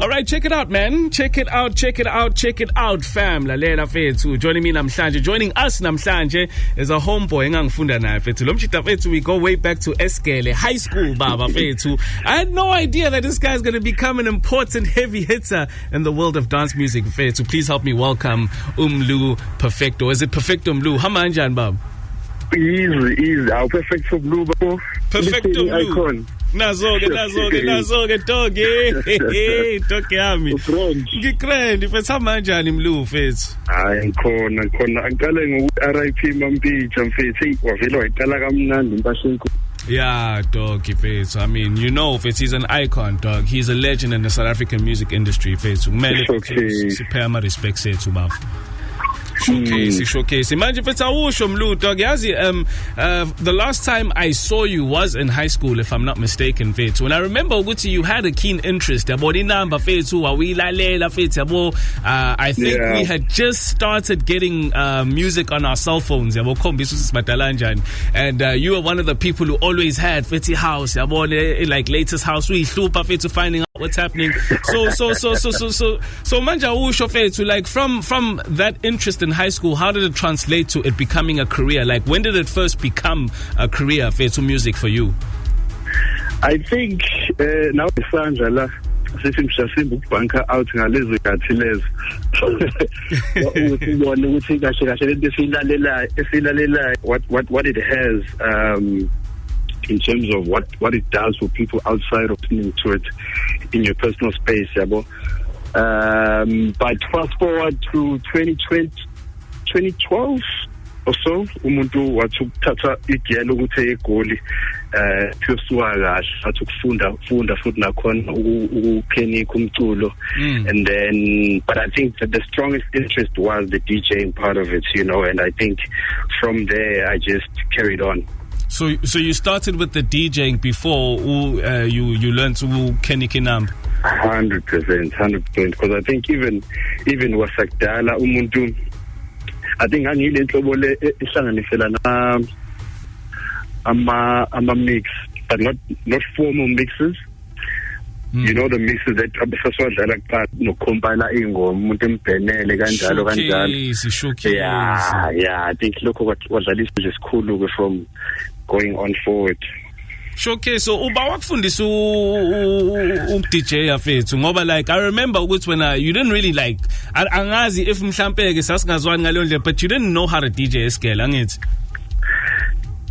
All right, check it out, man. Check it out, fam. Lalela fethu. Joining us namhlanje is a homeboy engangifunda naye fethu. Lomchita fethu, we go way back to Eskele High School, baba fethu. I had no idea that this guy's going to become an important heavy hitter in the world of dance music fethu. Please help me welcome Mlu Perfecto. Is it Perfecto-Mlu? Hamanjan, bab? Easy. Our Perfecto-Mlu, bro. Perfecto-Mlu. Icon. Nazoke dog toke yami ngikrendi fethu manjani Mlu fethu hayi khona angicale ngokuthi RIP Mampija mfethu wavela wayiqala kamnandi impahla. Yeah, dog, fethu. I mean, you know, fethu, he's an icon, dog. He's a legend in the South African music industry, fethu. Kumele siphe ama respect sethu baba. Showcase. Imagine if it's Mlu, dog. The last time I saw you was in high school, if I'm not mistaken, fethu. When I remember, Guti, you had a keen interest. I think we had just started getting music on our cell phones. And you were one of the people who always had fethu house. Like latest house, we fethu finding out what's happening. So manja usho fethu, like from that interest in high school, how did it translate to it becoming a career? Like, when did it first become a career fethu music for you? I think now Sandra la sisimshasimba ukubhanka out ngalezo gathi lezo ubona ukuthi kahle lento esilalela what it has in terms of what it does for people outside of listening to it in your personal space, yabo. But fast forward to 2012 or so, umuntu wathukuthatha igelo ukuthi egoli kusuka kahle athukufunda futhi nakhona ukukhenika umculo, and then but I think that the strongest interest was the DJing part of it, you know, and I think from there I just carried on. So you started with the DJing before you learned to kenikina? 100%, because I think even wasakudala umuntu, I think angile nhlobo le ihlanganisela ama mix, but not formal mixes. You know, the mixes that abasaswadlala kuqala nokucompile ingoma umuntu embhenele kanjalo. Yeah, I think lokho kwadlalisa nje isikhulu from going on forward. Showcase. So uba wakufundisa DJ fethu ngoba, like, I remember ukuthi when you didn't really like angazi if mhlambe ke sasingazwani ngaleyo ndlela, but you didn't know how to DJ scale, angithi?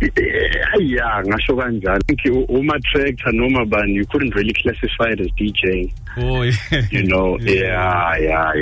Yeah, ngasho kanjalo. I think uma tractor noma bani, you couldn't really classify it as DJing. Oh yeah. You know, yeah.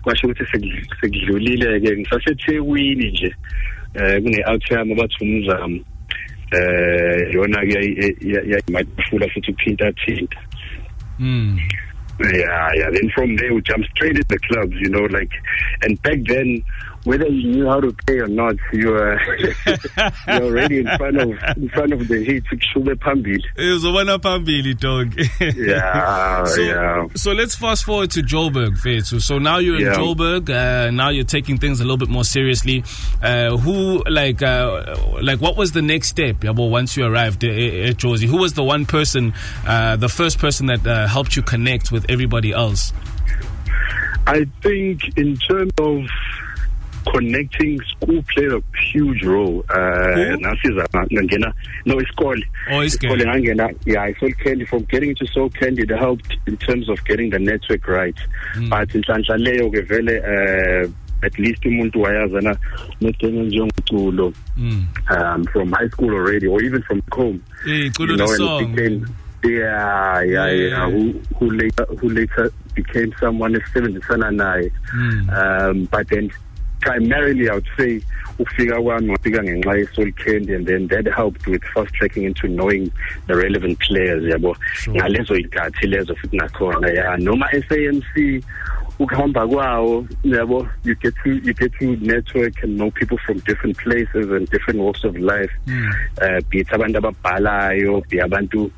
Kwasho ukuthi sekudlulile ke ngisaseThekwini nje. Kune outcome abathi umzamo. Yona ke yayimafula futhi uphinta. Yeah. Then from there we jumped straight into the clubs, you know, like, and back then, whether you knew how to play or not, you were you're already in front of the heat. It was a one pambili, dog. Yeah. So let's fast forward to Joburg, fethu. So now you're in Joburg. Now you're taking things a little bit more seriously. What was the next step? Once you arrived at Jozi, who was the one person, the first person that helped you connect with everybody else? I think in terms of connecting, school played a huge role. It's called. I Soul Candy. From getting into Soul Candy, it helped in terms of getting the network right. But in Sanjaleyo, at least umuntu wayazana njengoculo from high school already, or even from home. You know, and it became, who later became someone but then primarily I would say ufika ngenxa ye-Soul Candy, and then that helped with fast tracking into knowing the relevant players, yabo. Ngalezo ikathi lezo futhi nakhona, noma SAMC ukuhamba kwawo, yabo, you get to network and know people from different places and different walks of life. Be it abantu ababhalayo, be abantu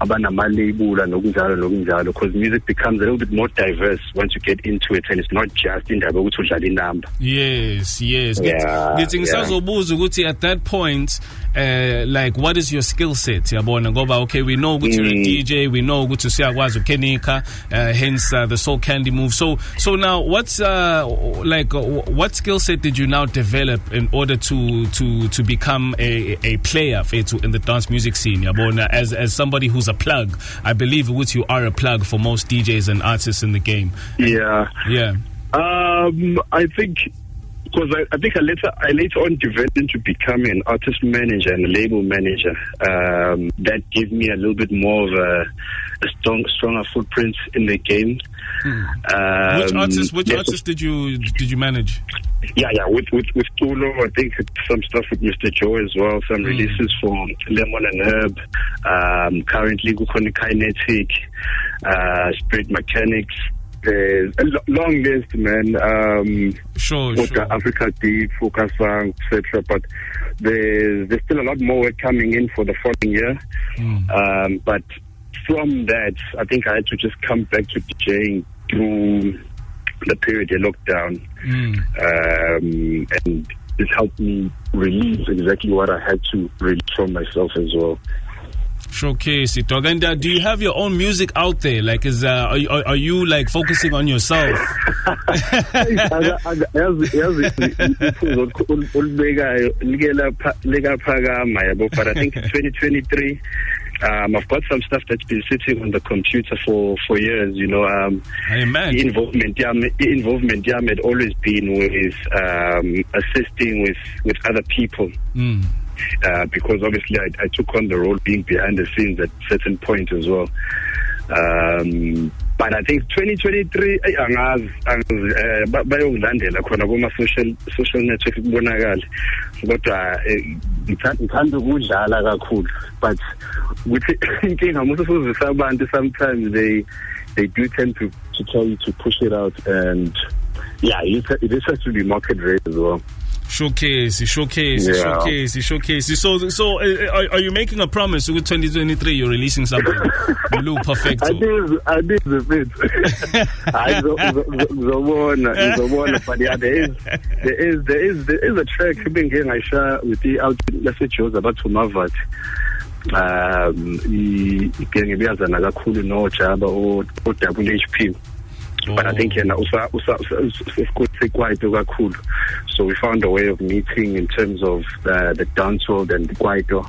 label nokunjalo, because music becomes a little bit more diverse once you get into it, and it's not just in the number. Yes. At that point, like, what is your skill set? Okay, we know good to DJ, we know good to say kenika, hence the Soul Candy move. So now, what's what skill set did you now develop in order to become a player in the dance music scene? As somebody who's a plug, I believe which you are a plug for most DJs and artists in the game. Yeah. I think, because I think I later on developed into becoming an artist manager and a label manager. That gave me a little bit more of a stronger footprint in the game. Which artists did you manage? Yeah, with Tulo, I think some stuff with Mr. Joe as well, some releases for Lemon and Herb, currently Kinetic, Spirit Mechanics. There's a long list, man. Sure. Africa Deep, Focus Song, etc. But there's still a lot more work coming in for the following year. But from that, I think I had to just come back to DJing through the period of lockdown, and it helped me release exactly what I had to release from myself as well. Showcase it, dog. And do you have your own music out there? Like, are you like focusing on yourself? But I think 2023. I've got some stuff that's been sitting on the computer for years. I imagine. Involvement had always been with assisting with other people. Because obviously I took on the role being behind the scenes at certain point as well. But I think 2023 bayongilandela khona kuma social network kubonakala kodwa ngithanda ukudlala kakhulu, but ukuthi inkinga musu sozisa abantu sometimes they do tend to tell you to push it out, and it has to be market rate as well. Showcase. So are you making a promise with 2023 you're releasing something? Blue Perfecto. I did the bit. But yeah, there is a track being I share with the out, let's say chose about to Mavat. Igengibiyaza nakakhulu no Jaba or WHP. But I think so we found a way of meeting in terms of the dancehall and the Kwaito,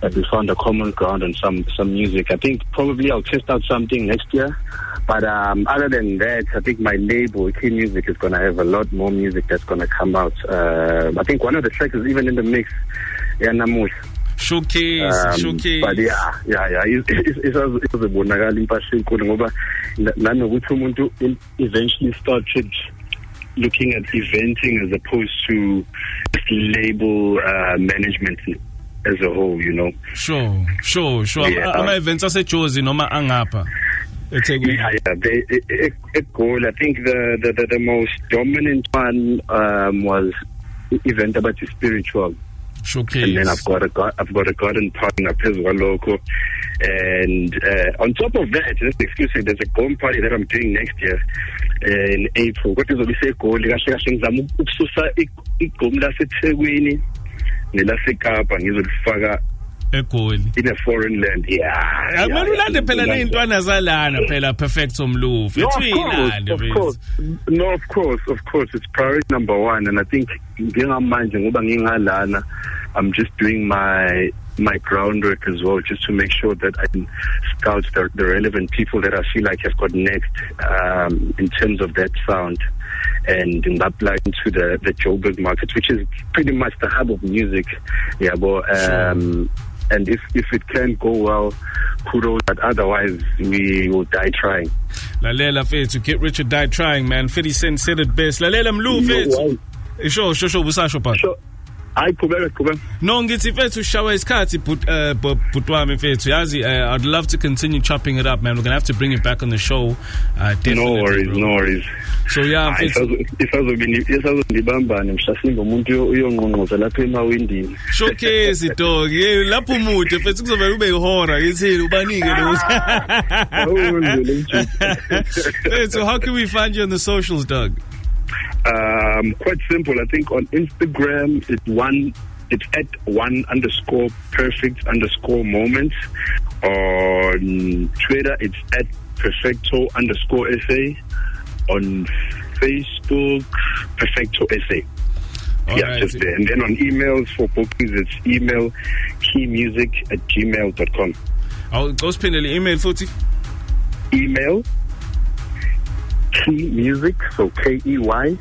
and we found a common ground on some music. I think probably I'll test out something next year. But other than that, I think my label, Key Music, is going to have a lot more music that's going to come out. I think one of the tracks is even in the mix. Yeah, Namush. Showcase. But it was a bonakala impassion ngoba nanokuthi umuntu eventually started looking at eventing as opposed to label management as a whole, Sure. Ama events aseJozi noma angapha. The goal, I think the most dominant one was event about the spiritual. Showcase. And then I've got a garden partner as well, local, and on top of that, excuse me, there's a golden party that I'm doing next year in April. What is what we say? Gold. In a foreign land, ulande phela neintwana zalana phela Perfecto-Mlu. Of course, it's priority number one, and I think I'm just doing my groundwork as well, just to make sure that I can scout the relevant people that I feel like have got next in terms of that sound, and in that line to the Joburg market, which is pretty much the hub of music. And if it can go well, kudos, but otherwise we will die trying. Lalela Fethu, get rich or die trying, man. 50 Cent said it best. Lalela Mlu Fethu. Sure, busasho pa. hayi qhubeka no ngithi mfethu ushawa isikhathi but wami mfethu yazi I'd love to continue chopping it up, man. We're going to have to bring it back on the show, definitely. No worries. So yeah mfethu isazondibambane mhlasimba umuntu uyongqongqoza lapha emawindini showcase dog lapho umude mfethu kuzovela ube ihora yithini ubanike lo so how can we find you on the socials, dog? Quite simple. I think on Instagram it's at @1_perfect_moments. On Twitter it's at Perfecto_SA. On Facebook, Perfecto_SA. Right. Just there. And then on emails for bookings, it's email keymusic@gmail.com. I'll go spin the email footy. Email keymusic, so KEY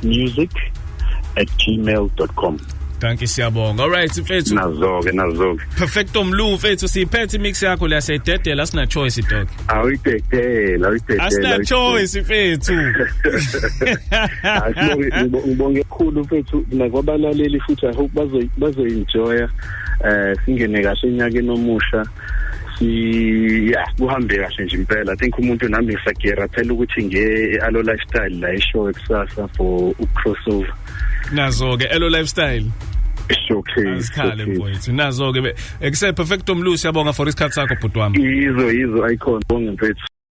music@gmail.com. Thank you, siyabonga. All right, mfethu. Nazoke. Perfecto-Mlu mfethu siphethe mix yakho la sayidedela asina choice dog. Awuyidedela. Asina choice mfethu. Ngibonge kakhulu mfethu nakwabalaleli futhi I hope bazoenjoy singene kahle enyakeni omusha. Kuhambe kahle nje impela. I think umuntu nami ngisagera phela ukuthi nge-Alo Lifestyle la ishow eksasa for crossover. Nazo-ke Elo Lifestyle. Showcase. Asikhale mfowethu. Nazo-ke ekuse Perfecto-Mlu siyabonga for isikhathi sakho bhuti wami. Izo icon bonke mfethu.